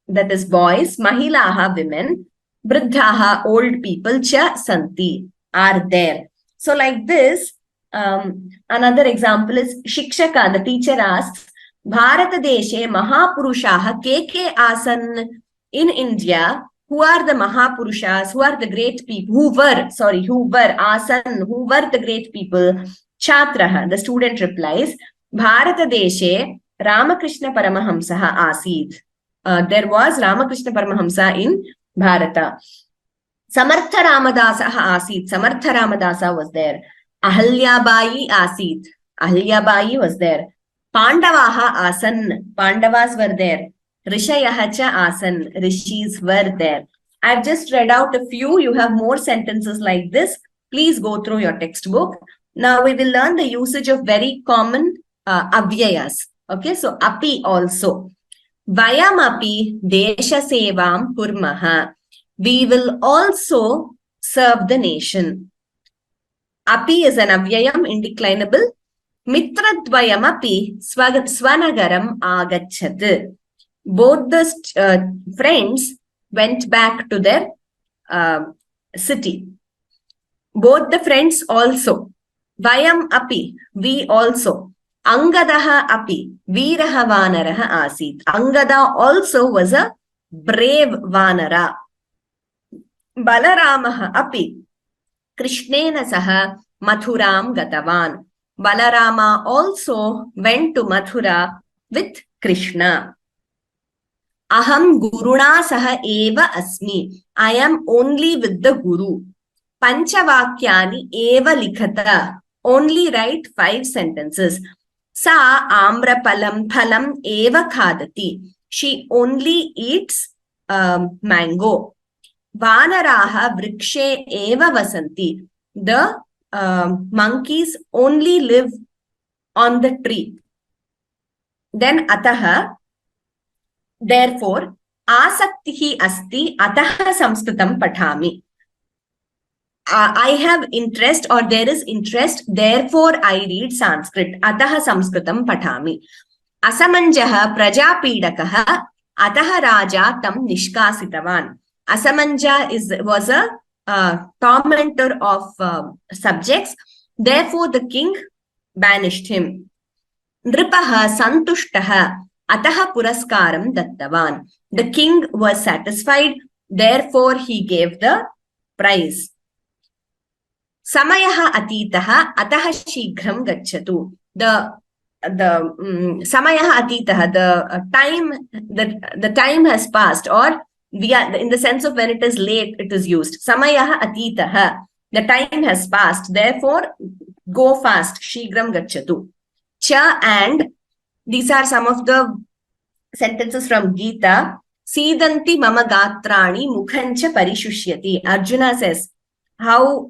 that is boys, Mahilaha, women, Vriddhaha, old people, cha santi, are there. So like this, another example is Shikshaka, the teacher asks, Bharata Deshe Mahapurushaha ke asan. In India, who are the Mahapurushas? Who are the great people? Who were Asan? Who were the great people? Chatraha, the student replies, Bharata Deshe Ramakrishna Paramahamsaha Asid. There was Ramakrishna Paramahamsa in Bharata. Samartha Ramadasaha Asid. Samartha Ramadasa was there. Ahalyabai Asid. Ahalyabai was there. Pandavaha Asan. Pandavas were there. Rishayaha cha asan. Rishis were there. I've just read out a few. You have more sentences like this. Please go through your textbook. Now we will learn the usage of very common avyayas. Okay, so api also. Vayam api desha sevam kurmaha. We will also serve the nation. Api is an avyayam, indeclinable. Mitradvayam api swanagaram agachat. Both the friends went back to their city. Both the friends also. Vayam api, we also. Angadaha api, veeraha vanaraha asit. Angada also was a brave vanara. Balaramaha api, Krishnena saha Mathuram gatavan. Balarama also went to Mathura with Krishna. Aham guruna saha eva asmi. I am only with the guru. Panchavakyani eva likhata. Only write 5 sentences. Sa amrapalam phalam eva khadati. She only eats mango. Vanaraha vrikshe eva vasanti. The monkeys only live on the tree. Then ataha, therefore, asaktihi asti ataha samskritam pathami. I have interest or there is interest, therefore I read Sanskrit. Ataha samskritam pathami. Asamanjaha prajapidakaha ataha raja tam nishkasitavan. Asamanja was a tormentor of subjects. Therefore, the king banished him. Nripaha santushtaha ataha puraskaram dattavan. The king was satisfied. Therefore, he gave the prize. Samayaha atitaha ataha shighram gacchatu. The samayaha atitaha, the time has passed, or in the sense of when it is late, it is used. Samayah atitaha. The time has passed. Therefore, go fast. Shigram gachatu. Cha and these are some of the sentences from Gita. Sidanti mama gatrani mukhancha parishusyati. Arjuna says how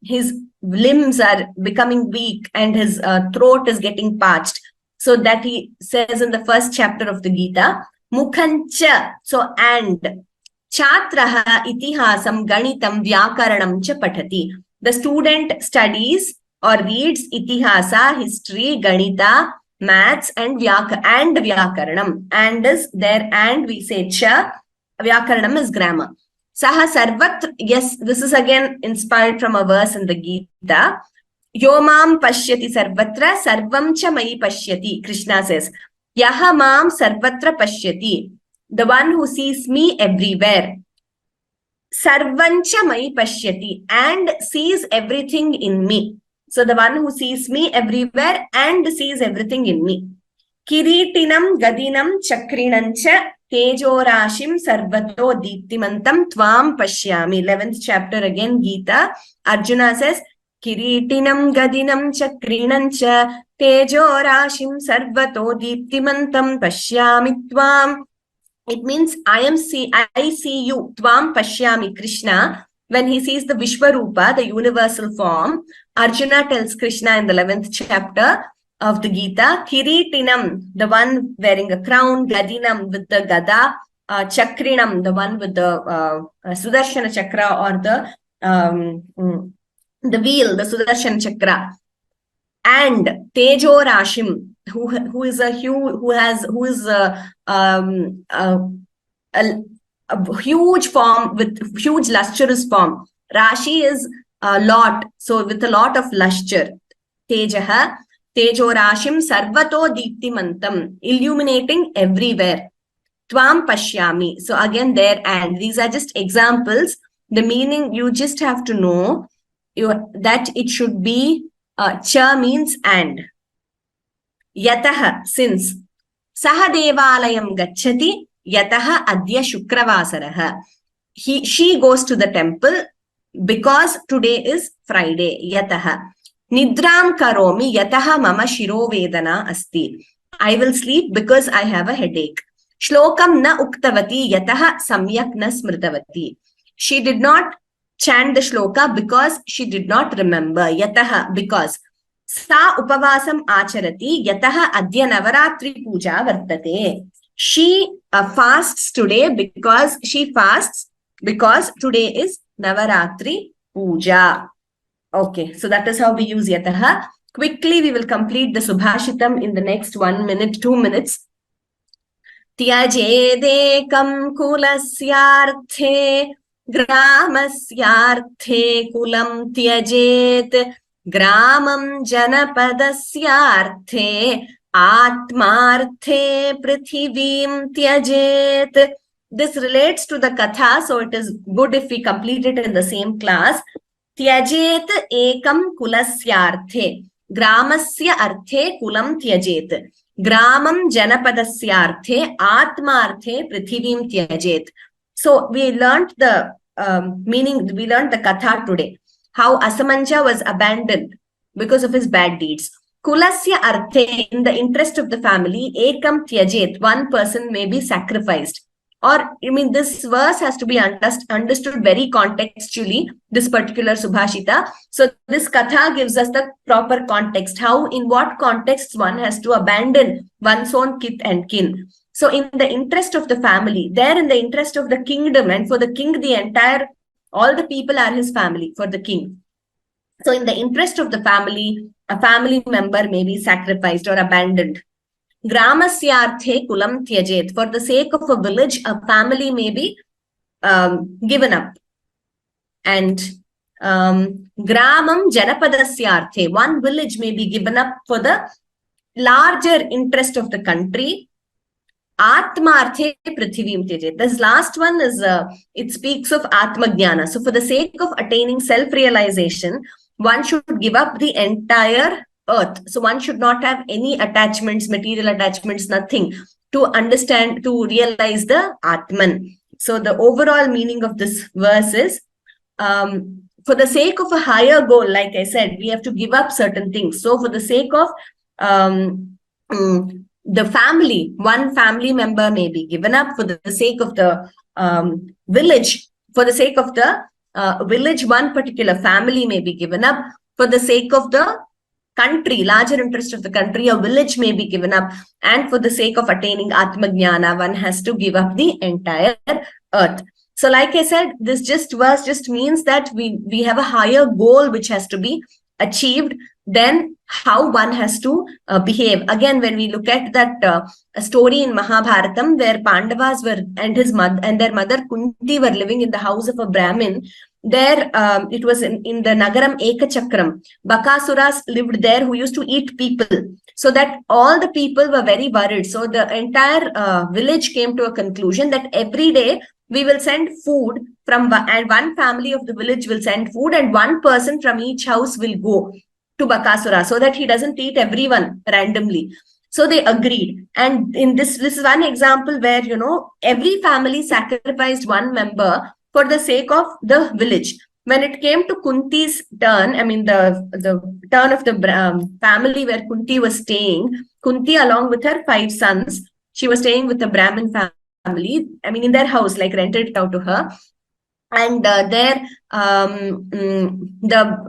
his limbs are becoming weak and his throat is getting parched. So that he says in the first chapter of the Gita, mukhancha, so and chatraha itihasam ganitam vyakaranam cha pathati. The student studies or reads itihasa, history, ganita, maths, and vyakaranam. And is there, and we say cha, vyakaranam is grammar. Saha sarvatra, yes, this is again inspired from a verse in the Gita. Yomam pashyati sarvatra sarvam cha mai pashyati. Krishna says, Yaha mam sarvatra pashyati. The one who sees me everywhere. Sarvancha mai pashyati, and sees everything in me. So the one who sees me everywhere and sees everything in me. Kiritinam gadinam chakrinancha tejorashim sarvato deeptimantam tvam pashyami. 11th chapter again, Gita. Arjuna says, Kiritinam gadinam chakrinancha tejorashim sarvato deeptimantam pashyami tvam. It means I see you, tvam pashyami, Krishna. When he sees the Vishwarupa, the universal form, Arjuna tells Krishna in the 11th chapter of the Gita, Kiritinam, the one wearing a crown, Gadinam with the Gada, Chakrinam, the one with the Sudarshana Chakra or the wheel, the Sudarshana Chakra, and Tejorashim, who is a huge form with huge lustrous form. Rashi is a lot, so with a lot of lustre. Tejaha, Tejorashim sarvato deeptimantam, illuminating everywhere. Tvam pashyami. So again there, and these are just examples. The meaning you just have to know that it should be cha means and. Yataha, since. Saha devalayam gacchati yataha adya shukravasaraha. She goes to the temple because today is Friday. Yataha. Nidram karomi yataha mama shiro vedana asti. I will sleep because I have a headache. Shlokam na uktavati yataha samyak na smritavati. She did not chant the shloka because she did not remember. Yataha, because. Sa upavasam acharati yataha adya navaratri puja vartate. She fasts today because today is Navaratri puja. Okay, so that is how we use yataha. Quickly, we will complete the Subhashitam in the next 1 minute, 2 minutes. Tyajedekam kulasyarthe gramasyarthe kulam tyajet gramam janapadasyarthe atmarthe prithivim tyajet. This relates to the katha, so it is good if we complete it in the same class. Tyajet ekam kulasyarthe gramasya arthe kulam tyajet gramam janapadasyarthe atmarthe prithivim tyajet. So we learned the meaning, we learned the katha today. How Asamanja was abandoned because of his bad deeds. Kulasya arthe, in the interest of the family, ekam tyajet, one person may be sacrificed. Or, this verse has to be understood very contextually, this particular Subhashita. So this katha gives us the proper context. How, in what context one has to abandon one's own kith and kin. So in the interest of the family, there in the interest of the kingdom, and for the king, all the people are his family, for the king. So in the interest of the family, a family member may be sacrificed or abandoned. Gramasyarthe kulam tyajet. For the sake of a village, a family may be given up. And gramam janapadasyarthe, one village may be given up for the larger interest of the country. Atmarthe prithivim tyajet. This last one is, it speaks of atmajnana. So for the sake of attaining self-realization, one should give up the entire earth. So one should not have any attachments, material attachments, nothing, to understand, to realize the Atman. So the overall meaning of this verse is, for the sake of a higher goal, like I said, we have to give up certain things. So for the sake of the family, one family member may be given up. For the sake of the village, for the sake of the village, one particular family may be given up. For the sake of the country, larger interest of the country, a village may be given up. And for the sake of attaining Atmajnana, one has to give up the entire earth. So like I said, this verse just means that we have a higher goal which has to be achieved, then how one has to behave. Again, when we look at that story in Mahabharatam, where Pandavas were and their mother Kunti were living in the house of a Brahmin, there it was in the Nagaram Ekachakram. Bakasuras lived there who used to eat people. So that all the people were very worried. So the entire village came to a conclusion that every day we will send food and one family of the village will send food, and one person from each house will go to Bakasura so that he doesn't eat everyone randomly. So they agreed. And in this is one example where, every family sacrificed one member for the sake of the village. When it came to Kunti's turn, I mean the turn of the family where Kunti was staying, Kunti along with her 5 sons, she was staying with the Brahmin family, I mean in their house, like rented it out to her. And the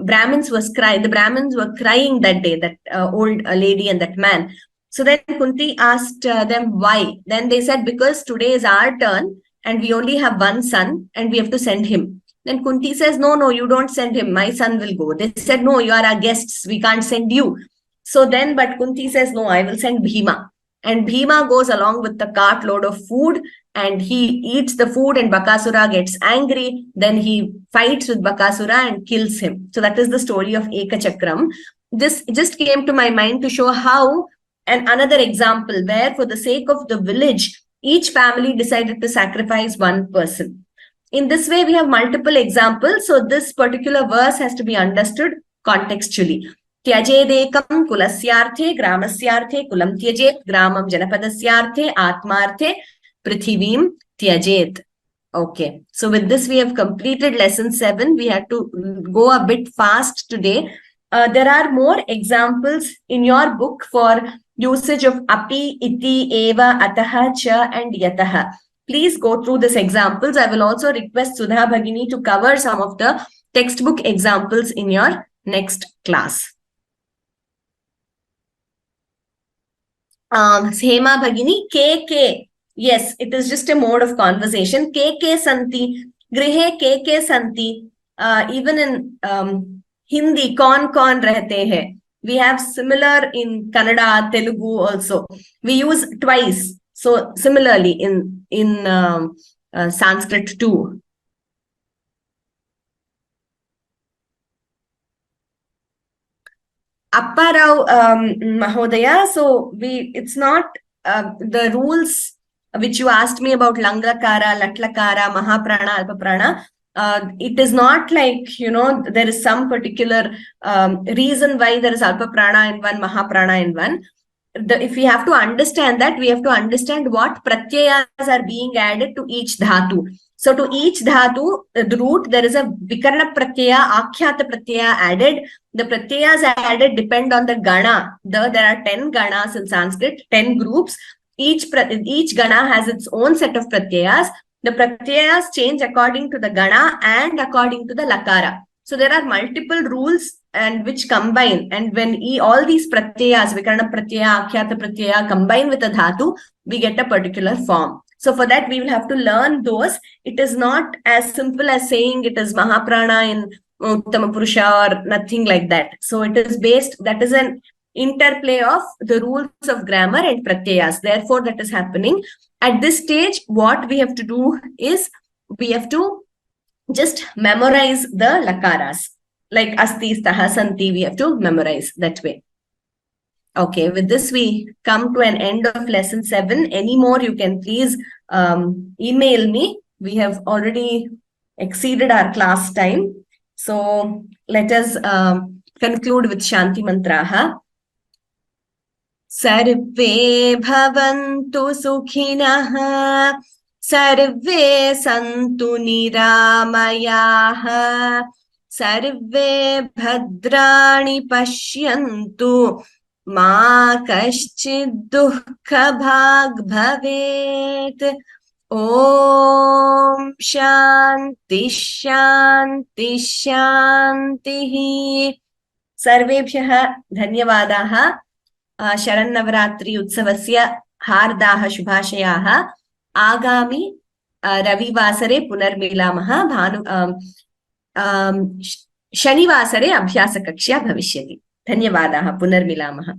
Brahmins were crying that day, that old lady and that man. So then Kunti asked them why. Then they said, because today is our turn and we only have one son and we have to send him. Then Kunti says, no, you don't send him. My son will go. They said, no, you are our guests. We can't send you. So then, but Kunti says, no, I will send Bhima. And Bhima goes along with the cartload of food and he eats the food, and Bakasura gets angry. Then he fights with Bakasura and kills him. So that is the story of Ekachakram. This just came to my mind to show how, and another example where for the sake of the village, each family decided to sacrifice one person. In this way, we have multiple examples. So this particular verse has to be understood contextually. Tyajedekam kulasyarthe gramasyarthe kulam tyajet gramam janapadasyarthe atmarthe prithivim tyajet. Okay, so with this we have completed lesson 7. We had to go a bit fast today. There are more examples in your book for usage of api, iti, eva, ataha, cha and yataha. Please go through these examples. I will also request Sudha Bhagini to cover some of the textbook examples in your next class. Hema Bhagini, ke. Yes, it is just a mode of conversation. Ke santi, grihe ke santi. Even in Hindi, kon rehte hai. We have similar in Kannada, Telugu also. We use twice. So similarly in Sanskrit too. Apparao Mahodaya. So it's not the rules which you asked me about Langlakara, Latlakara, Mahaprana, Alpaprana. It is not like, there is some particular reason why there is Alpaprana in one, Mahaprana in one. If we have to understand that, we have to understand what pratyayas are being added to each dhatu. So to each dhatu, the root, there is a vikarna pratyaya, akhyata pratyaya added. The pratyayas added depend on the gana. There are 10 ganas in Sanskrit, 10 groups. Each gana has its own set of pratyayas. The pratyayas change according to the gana and according to the lakara. So there are multiple rules and which combine, and when all these pratyayas, vikarna pratyaya, akhyata pratyaya, combine with a dhatu, we get a particular form. So for that, we will have to learn those. It is not as simple as saying it is Mahaprana in Uttama Purusha or nothing like that. So it is that is an interplay of the rules of grammar and pratyayas. Therefore, that is happening. At this stage, what we have to do is we have to just memorize the lakaras. Like asti, staha, santi, we have to memorize that way. Okay, with this we come to an end of lesson 7. Any more, you can please email me. We have already exceeded our class time. So let us conclude with Shanti Mantraha. Sarve bhavantu sukhinah सर्वे सन्तु निरामयाः सर्वे भद्राणि पश्यन्तु मा कश्चित् दुःखभाग् भवेत्। ॐ शान्ति शान्ति शान्तिः। सर्वेभ्यः धन्यवादाः। शरन्नवरात्रि उत्सवस्य हार्दाः शुभाशयाः। आगामि रविवासरे पुनर्मिलामः। शनिवासरे अभ्यासकक्षा भविष्यति। धन्यवादाः। पुनर्मिलामः।